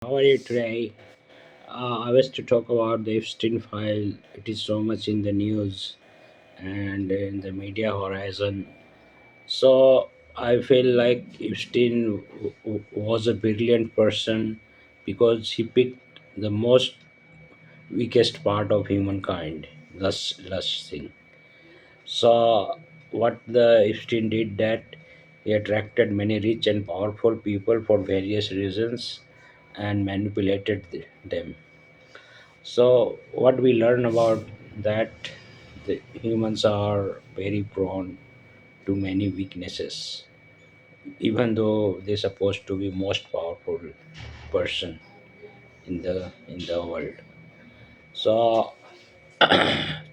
How are you today? I was to talk about the Epstein file. It is so much in the news and in the media horizon. So I feel like Epstein was a brilliant person because he picked the most weakest part of humankind, lust thing. So what the Epstein did that he attracted many rich and powerful people for various reasons and manipulated them. So what we learn about that the humans are very prone to many weaknesses, even though they're supposed to be most powerful person in the world. So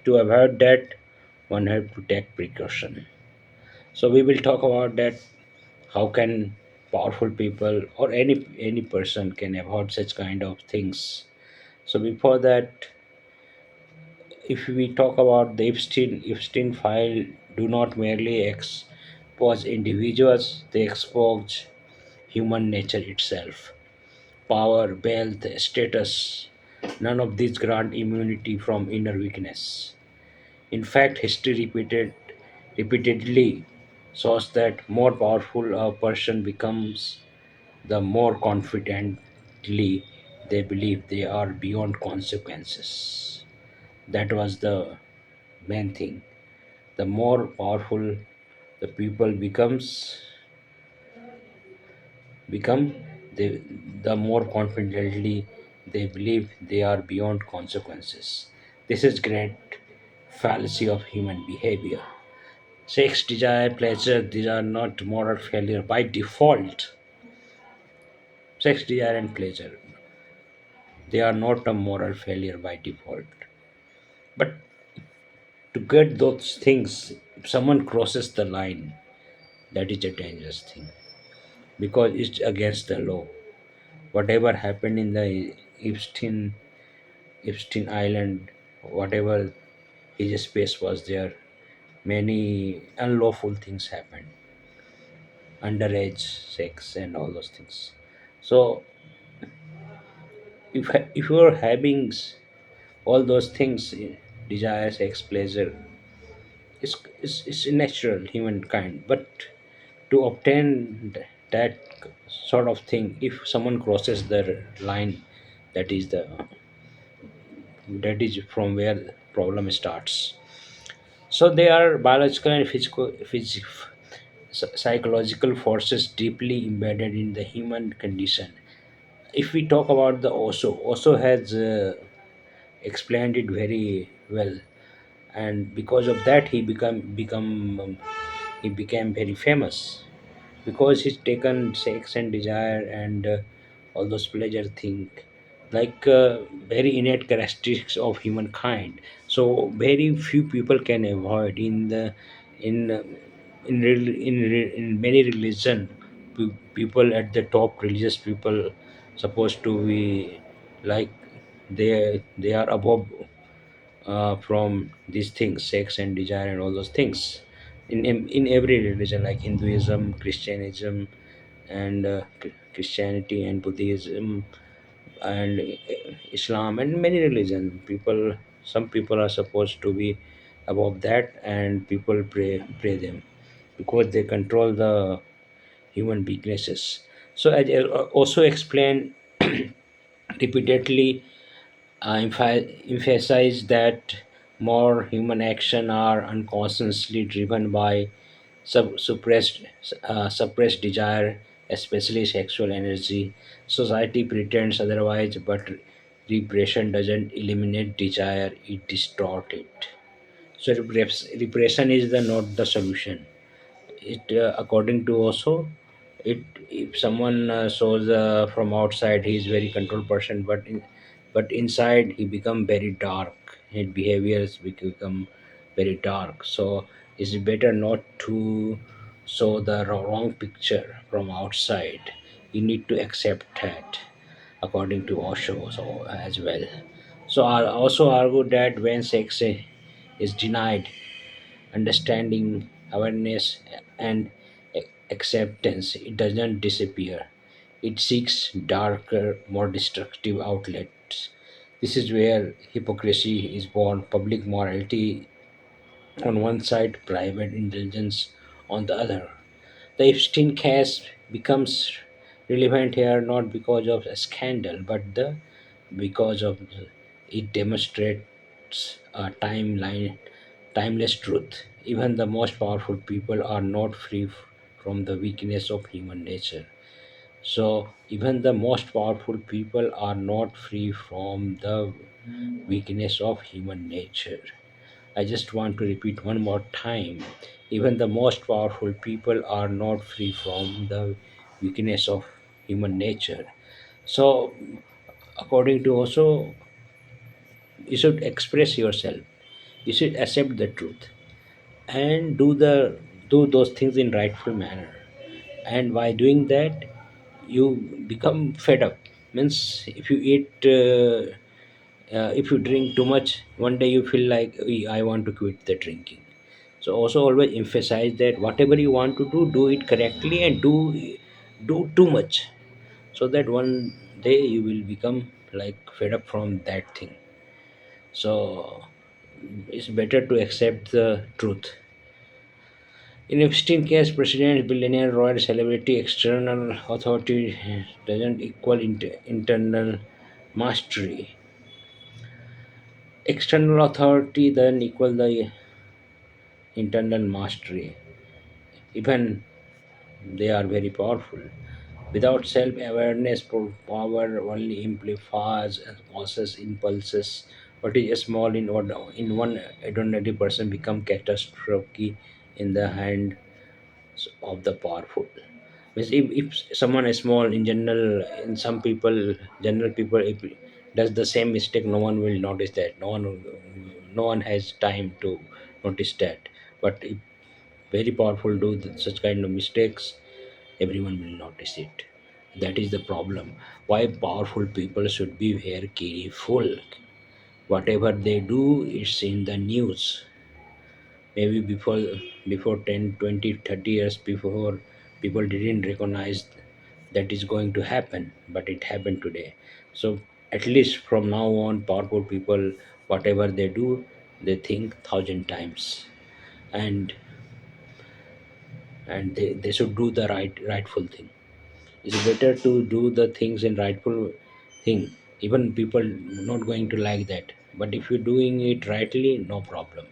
to avoid that, one have to take precaution. So we will talk about that. How can powerful people or any person can avoid such kind of things? So before that, if we talk about the Epstein file, do not merely expose individuals, they expose human nature itself. Power, wealth, status, none of these grant immunity from inner weakness. In fact, history repeatedly shows that more powerful a person becomes, the more confidently they believe they are beyond consequences. That was the main thing. The more powerful the people become, they, the more confidently they believe they are beyond consequences. This is great fallacy of human behavior. Sex, desire, pleasure, these are not moral failure by default. Sex, desire, and pleasure, they are not a moral failure by default. But to get those things, if someone crosses the line, that is a dangerous thing because it's against the law. Whatever happened in the Epstein Epstein Island, whatever his space was there, many unlawful things happened, underage sex and all those things. So if you are having all those things, desire, sex, pleasure, it's natural humankind. But to obtain that sort of thing, if someone crosses the line, that is the that is from where the problem starts. So they are biological and psychological forces deeply embedded in the human condition. If we talk about the Osho has explained it very well, and because of that he became very famous because he's taken sex and desire and all those pleasure thing like very innate characteristics of humankind. So very few people can avoid in uh, in many religion. People at the top religious people supposed to be like they are above from these things, sex and desire and all those things. In every religion, like Hinduism, Christianism, and Christianity and Buddhism and Islam and many religion, some people are supposed to be above that, and people pray them because they control the human weaknesses. So as I also explained repeatedly, emphasize that more human action are unconsciously driven by suppressed desire, especially sexual energy. Society pretends otherwise, but repression doesn't eliminate desire; it distorts it. So repression is the not the solution. It according to also, it if someone shows from outside he is very controlled person, but inside he become very dark, his behaviors become very dark. So it's better not to show the wrong picture from outside. You need to accept that, according to Osho so as well. So I also argue that when sex is denied, understanding, awareness, and acceptance, it doesn't disappear. It seeks darker, more destructive outlets. This is where hypocrisy is born: public morality on one side, private indulgence on the other. The Epstein case becomes relevant here not because of a scandal, but because of it demonstrates a timeless truth. Even the most powerful people are not free from the weakness of human nature. So even the most powerful people are not free from the weakness of human nature. I just want to repeat one more time. Even the most powerful people are not free from the weakness of human nature. So, according to Osho, you should express yourself. You should accept the truth and do those things in rightful manner. And by doing that, you become fed up. Means if you drink too much, one day you feel like, "Oi, I want to quit the drinking." So also always emphasize that whatever you want to do it correctly and do too much, so that one day you will become like fed up from that thing. So it's better to accept the truth. In Epstein case, president, billionaire, royal, celebrity, external authority doesn't equal internal mastery. External authority then equal the internal mastery. Even they are very powerful. Without self-awareness, power only amplifies and causes impulses. What is small in one ordinary person become catastrophic in the hand of the powerful. Means if someone is small in general, in some people, general people, if does the same mistake, no one will notice that. No one has time to notice that. But if very powerful do such kind of mistakes, everyone will notice it. That is the problem. Why powerful people should be very careful. Whatever they do, it's in the news. Maybe before 10, 20, 30 years before, people didn't recognize that is going to happen, but it happened today. So at least from now on, powerful people, whatever they do, they think thousand times, and they should do the rightful thing. It's better to do the things in rightful thing. Even people not going to like that, but if you're doing it rightly, no problem.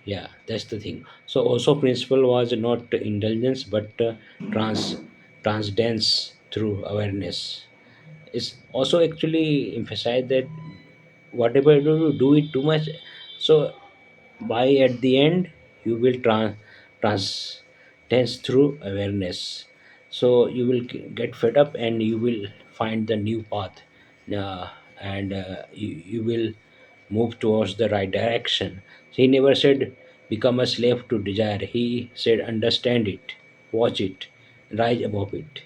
Yeah, that's the thing. So also principle was not indulgence, but transcendence through awareness. It's also actually emphasized that whatever you do it too much, so by at the end you will transcend through awareness. So you will get fed up and you will find the new path, and you will move towards the right direction. So he never said become a slave to desire. He said understand it, watch it, rise above it.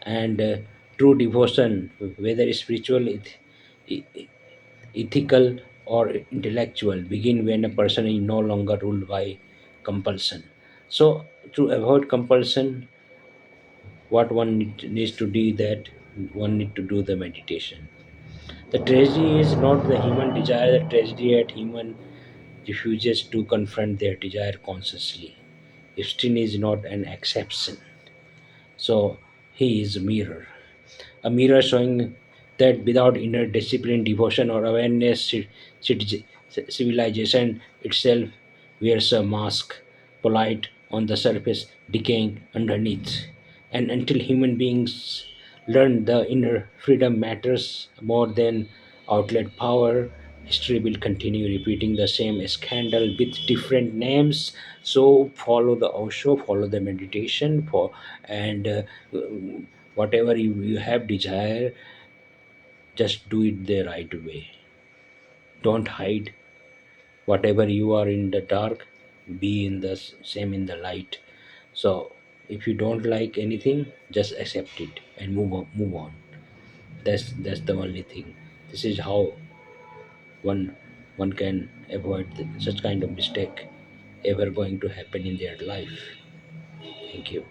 And true devotion, whether spiritual, ethical, or intellectual, begin when a person is no longer ruled by compulsion. So to avoid compulsion, what one needs to do, that one need to do the meditation. The tragedy is not the human desire, the tragedy at human refuses to confront their desire consciously. Epstein is not an exception. So he is a mirror. A mirror showing that without inner discipline, devotion, or awareness, civilization itself wears a mask, polite on the surface, decaying underneath. And until human beings learn the inner freedom matters more than outlet power, history will continue repeating the same scandal with different names. So follow the Osho, follow the meditation, and whatever you have desire, just do it the right way. Don't hide. Whatever you are in the dark, be in the same in the light. So if you don't like anything, just accept it and move on. That's the only thing. This is how one one can avoid such kind of mistake ever going to happen in their life. Thank you.